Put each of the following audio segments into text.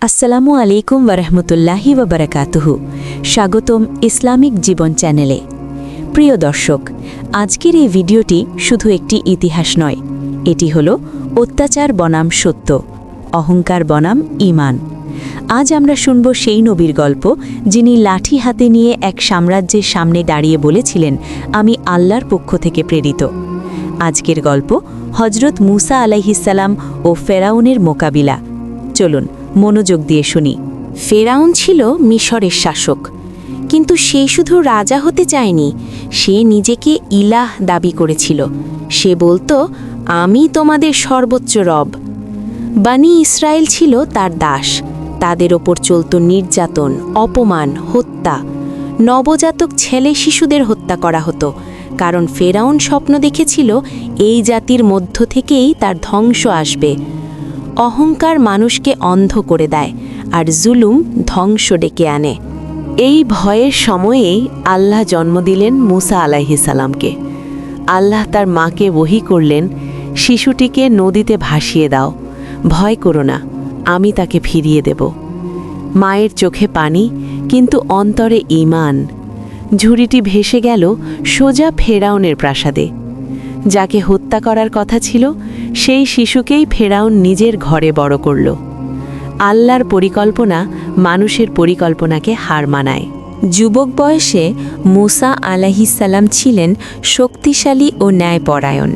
আসসালামু আলাইকুম ওয়ারহমতুল্লাহি ওয়াবারাকাতুহু। স্বাগতম ইসলামিক জীবন চ্যানেলে। প্রিয় দর্শক, আজকের এই ভিডিওটি শুধু একটি ইতিহাস নয়, এটি হলো অত্যাচার বনাম সত্য, অহংকার বনাম ঈমান। আজ আমরা শুনব সেই নবীর গল্প যিনি লাঠি হাতে নিয়ে এক সাম্রাজ্যের সামনে দাঁড়িয়ে বলেছিলেন, আমি আল্লাহর পক্ষ থেকে প্রেরিত। আজকের গল্প হজরত মুসা আলাইহিসসালাম ও ফেরাউনের মোকাবিলা। চলুন মনোযোগ দিয়ে শুনি। ফেরাউন ছিল মিশরের শাসক, কিন্তু সে শুধু রাজা হতে চায়নি, সে নিজেকে ইলাহ দাবি করেছিল। সে বলতো, আমি তোমাদের সর্বোচ্চ রব। বানি ইসরায়েল ছিল তার দাস। তাদের ওপর চলত নির্যাতন, অপমান, হত্যা। নবজাতক ছেলে শিশুদের হত্যা করা হতো, কারণ ফেরাউন স্বপ্ন দেখেছিল এই জাতির মধ্য থেকেই তার ধ্বংস আসবে। অহংকার মানুষকে অন্ধ করে দেয়, আর জুলুম ধ্বংস ডেকে আনে। এই ভয়ের সময়েই আল্লাহ জন্ম দিলেন মুসা আলাইহিসসালামকে। আল্লাহ তার মাকে ওহী করলেন, শিশুটিকে নদীতে ভাসিয়ে দাও, ভয় করো না, আমি তাকে ফিরিয়ে দেব। মায়ের চোখে পানি, কিন্তু অন্তরে ঈমান। ঝুড়িটি ভেসে গেল সোজা ফেরাউনের প্রাসাদে। যাকে হত্যা করার কথা ছিল, সেই শিশুকেই ফেরাউন নিজের ঘরে বড় করল। আল্লাহর পরিকল্পনা মানুষের পরিকল্পনাকে হার মানায়। যুবক বয়সে মুসা আলাইহিসসালাম ছিলেন শক্তিশালী ও ন্যায়পরায়ণ।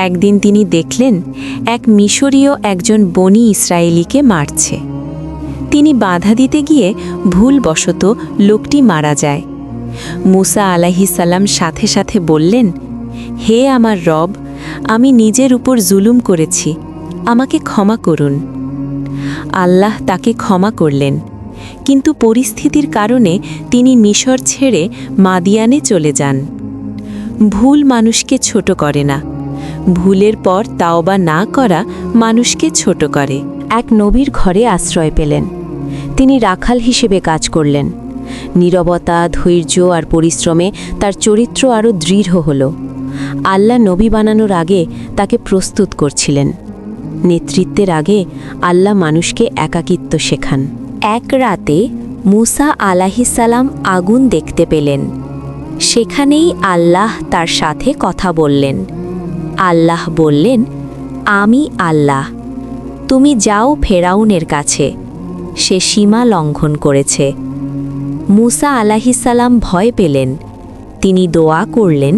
একদিন তিনি দেখলেন এক মিশরীয় একজন বনি ইসরায়েলিকে মারছে। তিনি বাধা দিতে গিয়ে ভুলবশত লোকটি মারা যায়। মুসা আলাইহিসসালাম সাথে সাথে বললেন, হে আমার রব, আমি নিজের উপর জুলুম করেছি, আমাকে ক্ষমা করুন। আল্লাহ তাকে ক্ষমা করলেন, কিন্তু পরিস্থিতির কারণে তিনি মিশর ছেড়ে মাদিয়ানে চলে যান। ভুল মানুষকে ছোট করে না, ভুলের পর তাওবা না করা মানুষকে ছোট করে। এক নবীর ঘরে আশ্রয় পেলেন। তিনি রাখাল হিসেবে কাজ করলেন। নীরবতা, ধৈর্য আর পরিশ্রমে তার চরিত্র আরও দৃঢ় হল। আল্লাহ নবী বানানোর আগে তাকে প্রস্তুত করছিলেন। নেতৃত্বের আগে আল্লাহ মানুষকে একাকিত্ব শেখান। এক রাতে মুসা আলাইহিসসালাম আগুন দেখতে পেলেন। সেখানেই আল্লাহ তার সাথে কথা বললেন। আল্লাহ বললেন, আমি আল্লাহ, তুমি যাও ফেরাউনের কাছে, সে সীমা লঙ্ঘন করেছে। মুসা আলাইহিসসালাম ভয় পেলেন। তিনি দোয়া করলেন,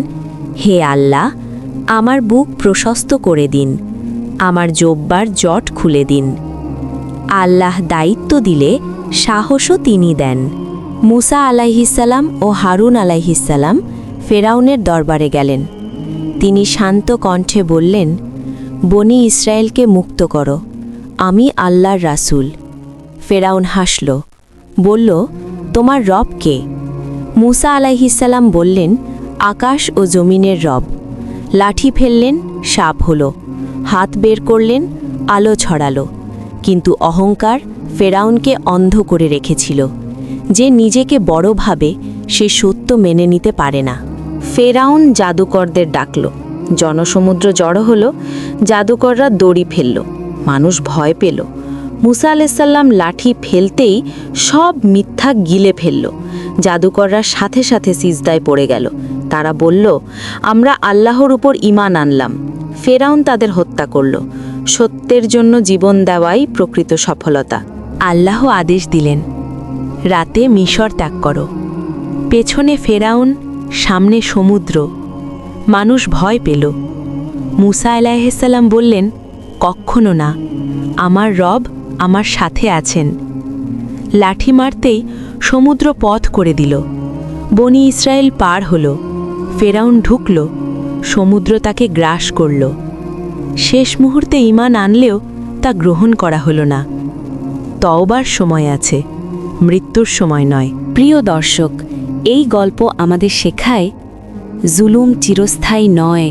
হে আল্লাহ, আমার বুক প্রশস্ত করে দিন, আমার জব্বার জট খুলে দিন। আল্লাহ দায়িত্ব দিলে সাহসও তিনি দেন। মুসা আলাইহিসসালাম ও হারুন আলাইহিসসালাম ফেরাউনের দরবারে গেলেন। তিনি শান্ত কণ্ঠে বললেন, বনি ইসরায়েলকে মুক্ত করো, আমি আল্লাহর রাসূল। ফেরাউন হাসল, বলল, তোমার রব কে? মুসা আলাইহিসসালাম বললেন, আকাশ ও জমিনের রব। লাঠি ফেললেন, সাপ হলো। হাত বের করলেন, আলো ছড়ালো। কিন্তু অহংকার ফেরাউনকে অন্ধ করে রেখেছিল। যে নিজেকে বড় ভাবে, সে সত্য মেনে নিতে পারে না। ফেরাউন জাদুকরদের ডাকল। জনসমুদ্র জড়ো হলো। জাদুকররা দড়ি ফেলল। মানুষ ভয় পেল। মুসা আলাইহিসসালাম লাঠি ফেলতেই সব মিথ্যা গিলে ফেলল। জাদুকররা সাথে সাথে সিজদায় পড়ে গেল। তারা বলল, আমরা আল্লাহর উপর ঈমান আনলাম। ফেরাউন তাদের হত্যা করল। সত্যের জন্য জীবন দেওয়াই প্রকৃত সফলতা। আল্লাহ আদেশ দিলেন, রাতে মিশর ত্যাগ করো। পেছনে ফেরাউন, সামনে সমুদ্র। মানুষ ভয় পেল। মুসা আলাইহিসসালাম বললেন, কখনো না, আমার রব আমার সাথে আছেন। লাঠি মারতেই সমুদ্র পথ করে দিল। বনি ইসরায়েল পার হল। ফেরাউন ঢুকল, সমুদ্র তাকে গ্রাস করল। শেষ মুহূর্তে ঈমান আনলেও তা গ্রহণ করা হলো না। তওবার সময় আছে, মৃত্যুর সময় নয়। প্রিয় দর্শক, এই গল্প আমাদের শেখায়, জুলুম চিরস্থায়ী নয়,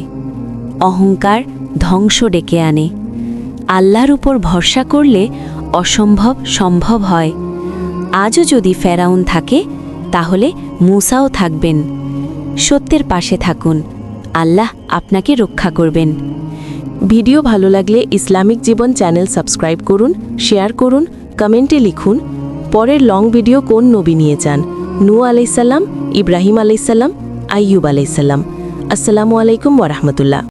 অহংকার ধ্বংস ডেকে আনে। আল্লাহর উপর ভরসা করলে অসম্ভব সম্ভব হয়। আজও যদি ফেরাউন থাকে, তাহলে মুসাও থাকবেন। সত্যের পাশে থাকুন, আল্লাহ আপনাকে রক্ষা করবেন। ভিডিও ভালো লাগলে ইসলামিক জীবন চ্যানেল সাবস্ক্রাইব করুন, শেয়ার করুন কমেন্টে লিখুন পরের লং ভিডিও কোন নবী নিয়ে চান, নূহ আলাইসাল্লাম, ইব্রাহিম আলাইসাল্লাম, আইয়ুব আলাইসাল্লাম। আসসালামু আলাইকুম ওয়া রাহমাতুল্লাহ।